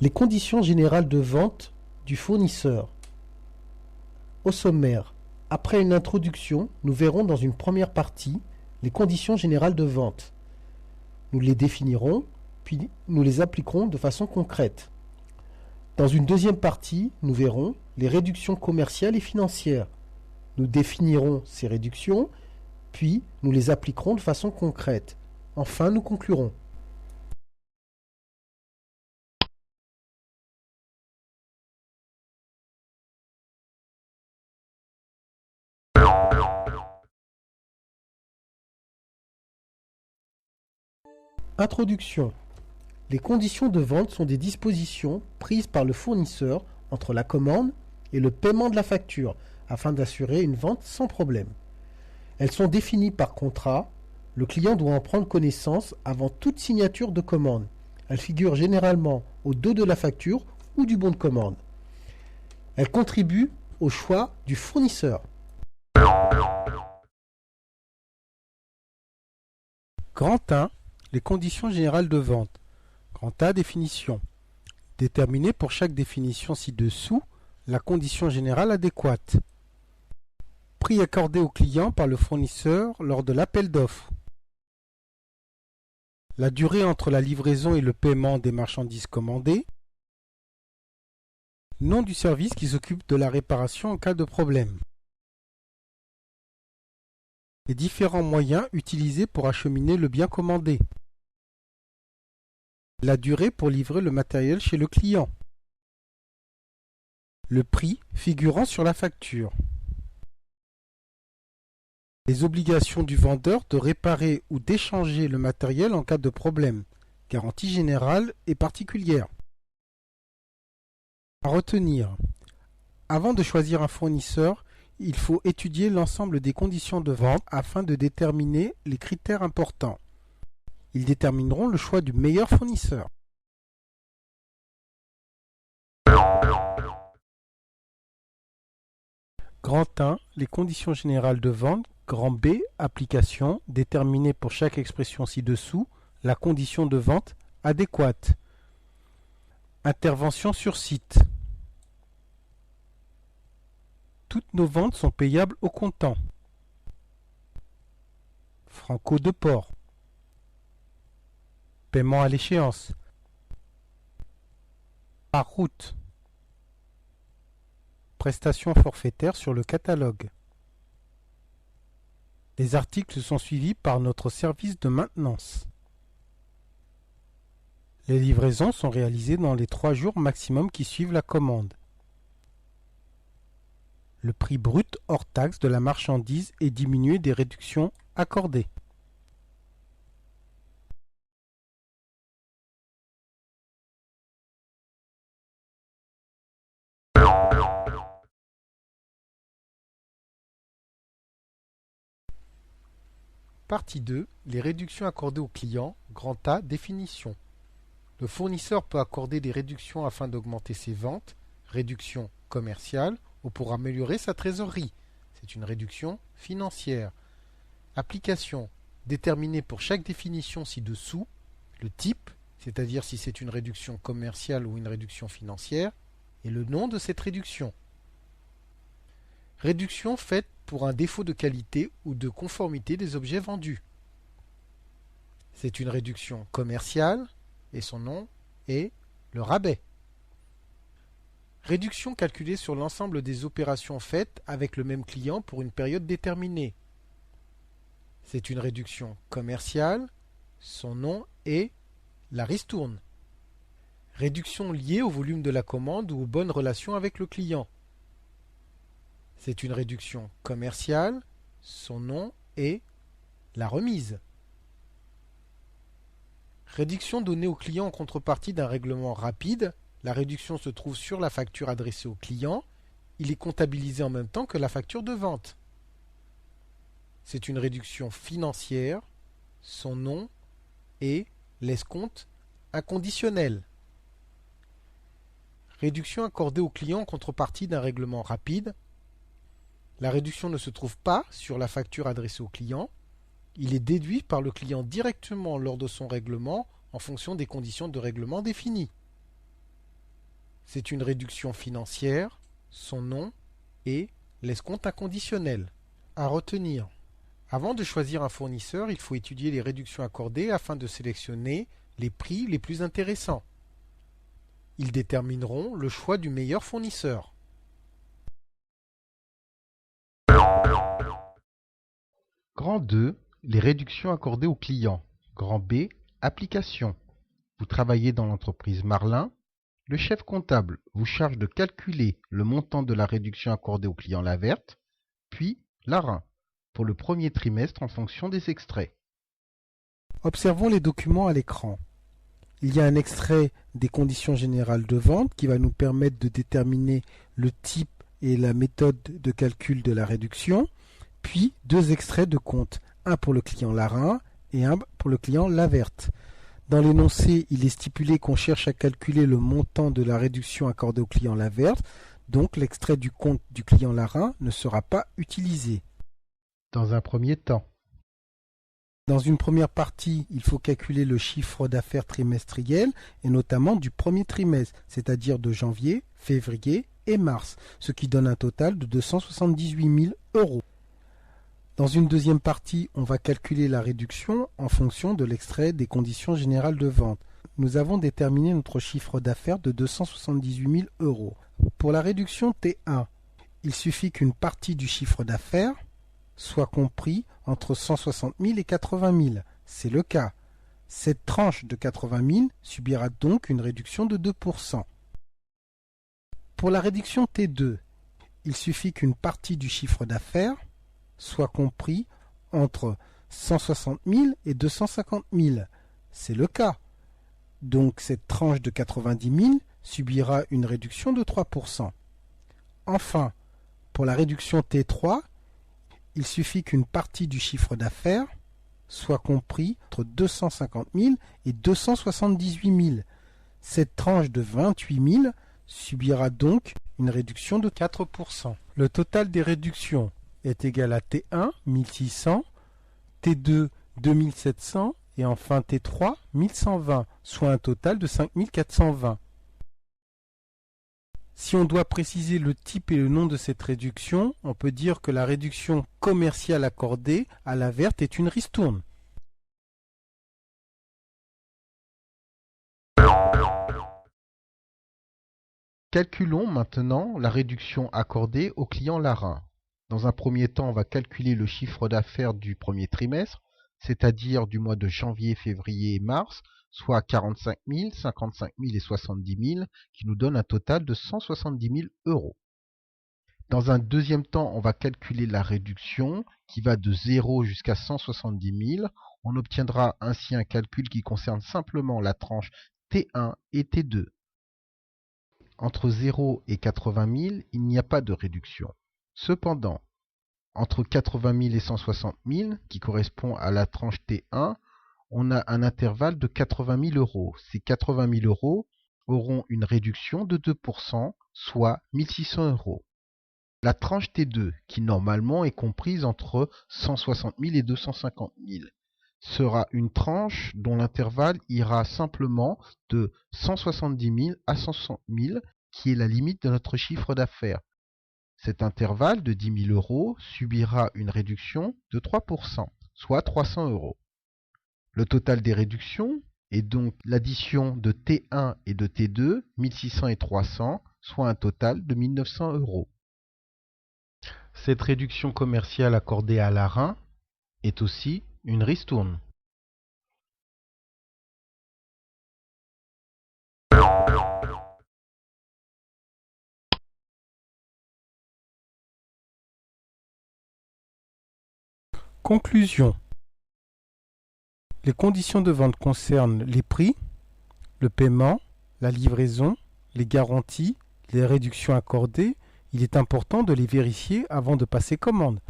Les conditions générales de vente du fournisseur. Au sommaire, après une introduction, nous verrons dans une première partie les conditions générales de vente. Nous les définirons, puis nous les appliquerons de façon concrète. Dans une deuxième partie, nous verrons les réductions commerciales et financières. Nous définirons ces réductions, puis nous les appliquerons de façon concrète. Enfin, nous conclurons. Introduction. Les conditions de vente sont des dispositions prises par le fournisseur entre la commande et le paiement de la facture afin d'assurer une vente sans problème. Elles sont définies par contrat. Le client doit en prendre connaissance avant toute signature de commande. Elles figurent généralement au dos de la facture ou du bon de commande. Elles contribuent au choix du fournisseur. Grand 1. Les conditions générales de vente. Grand A. Définition. Déterminer pour chaque définition ci-dessous la condition générale adéquate. Prix accordé au client par le fournisseur lors de l'appel d'offres. La durée entre la livraison et le paiement des marchandises commandées. Nom du service qui s'occupe de la réparation en cas de problème. Les différents moyens utilisés pour acheminer le bien commandé. La durée pour livrer le matériel chez le client. Le prix figurant sur la facture. Les obligations du vendeur de réparer ou d'échanger le matériel en cas de problème. Garantie générale et particulière. À retenir. Avant de choisir un fournisseur, il faut étudier l'ensemble des conditions de vente afin de déterminer les critères importants. Ils détermineront le choix du meilleur fournisseur. Grand 1. Les conditions générales de vente. Grand B. Application. Déterminer pour chaque expression ci-dessous la condition de vente adéquate. Intervention sur site. Toutes nos ventes sont payables au comptant. Franco de port. Paiement à l'échéance. Par route. Prestations forfaitaires sur le catalogue. Les articles sont suivis par notre service de maintenance. Les livraisons sont réalisées dans les 3 jours maximum qui suivent la commande. Le prix brut hors taxe de la marchandise est diminué des réductions accordées. Partie 2. Les réductions accordées aux clients. Grand A. Définition. Le fournisseur peut accorder des réductions afin d'augmenter ses ventes, réduction commerciale, ou pour améliorer sa trésorerie. C'est une réduction financière. Application. Déterminer pour chaque définition ci-dessous le type, c'est-à-dire si c'est une réduction commerciale ou une réduction financière, et le nom de cette réduction. Réduction faite pour un défaut de qualité ou de conformité des objets vendus. C'est une réduction commerciale et son nom est le rabais. Réduction calculée sur l'ensemble des opérations faites avec le même client pour une période déterminée. C'est une réduction commerciale, son nom est la ristourne. Réduction liée au volume de la commande ou aux bonnes relations avec le client. C'est une réduction commerciale, son nom est la remise. Réduction donnée au client en contrepartie d'un règlement rapide. La réduction se trouve sur la facture adressée au client. Il est comptabilisé en même temps que la facture de vente. C'est une réduction financière. Son nom est l'escompte inconditionnel. Réduction accordée au client en contrepartie d'un règlement rapide. La réduction ne se trouve pas sur la facture adressée au client. Il est déduit par le client directement lors de son règlement en fonction des conditions de règlement définies. C'est une réduction financière, son nom et l'escompte inconditionnel. À retenir. Avant de choisir un fournisseur, il faut étudier les réductions accordées afin de sélectionner les prix les plus intéressants. Ils détermineront le choix du meilleur fournisseur. Grand 2, les réductions accordées aux clients. Grand B, application. Vous travaillez dans l'entreprise Marlin. Le chef comptable vous charge de calculer le montant de la réduction accordée au client Laverte, puis Larin, pour le premier trimestre en fonction des extraits. Observons les documents à l'écran. Il y a un extrait des conditions générales de vente qui va nous permettre de déterminer le type et la méthode de calcul de la réduction, puis deux extraits de compte, un pour le client Larin et un pour le client Laverte. Dans l'énoncé, il est stipulé qu'on cherche à calculer le montant de la réduction accordée au client Laverte, donc l'extrait du compte du client Larin ne sera pas utilisé. Dans un premier temps, dans une première partie, il faut calculer le chiffre d'affaires trimestriel et notamment du premier trimestre, c'est-à-dire de janvier, février et mars, ce qui donne un total de 278 000 euros. Dans une deuxième partie, on va calculer la réduction en fonction de l'extrait des conditions générales de vente. Nous avons déterminé notre chiffre d'affaires de 278 000 euros. Pour la réduction T1, il suffit qu'une partie du chiffre d'affaires soit compris entre 160 000 et 80 000. C'est le cas. Cette tranche de 80 000 subira donc une réduction de 2%. Pour la réduction T2, il suffit qu'une partie du chiffre d'affaires soit compris entre 160 000 et 250 000. C'est le cas. Donc cette tranche de 90 000 subira une réduction de 3%. Enfin, pour la réduction T3, il suffit qu'une partie du chiffre d'affaires soit compris entre 250 000 et 278 000. Cette tranche de 28 000 subira donc une réduction de 4%. Le total des réductions est égal à T1, 1600, T2, 2700 et enfin T3, 1120, soit un total de 5420. Si on doit préciser le type et le nom de cette réduction, on peut dire que la réduction commerciale accordée à Laverte est une ristourne. calculons maintenant la réduction accordée au client Larin. Dans un premier temps, on va calculer le chiffre d'affaires du premier trimestre, c'est-à-dire du mois de janvier, février et mars, soit 45 000, 55 000 et 70 000, qui nous donne un total de 170 000 euros. Dans un deuxième temps, on va calculer la réduction qui va de 0 jusqu'à 170 000. On obtiendra ainsi un calcul qui concerne simplement la tranche T1 et T2. Entre 0 et 80 000, il n'y a pas de réduction. Cependant, entre 80 000 et 160 000, qui correspond à la tranche T1, on a un intervalle de 80 000 euros. Ces 80 000 euros auront une réduction de 2%, soit 1 600 euros. La tranche T2, qui normalement est comprise entre 160 000 et 250 000, sera une tranche dont l'intervalle ira simplement de 170 000 à 160 000, qui est la limite de notre chiffre d'affaires. Cet intervalle de 10 000 euros subira une réduction de 3%, soit 300 euros. Le total des réductions est donc l'addition de T1 et de T2, 1600 et 300, soit un total de 1 900 euros. Cette réduction commerciale accordée à Larin est aussi une ristourne. Conclusion. Les conditions de vente concernent les prix, le paiement, la livraison, les garanties, les réductions accordées. Il est important de les vérifier avant de passer commande.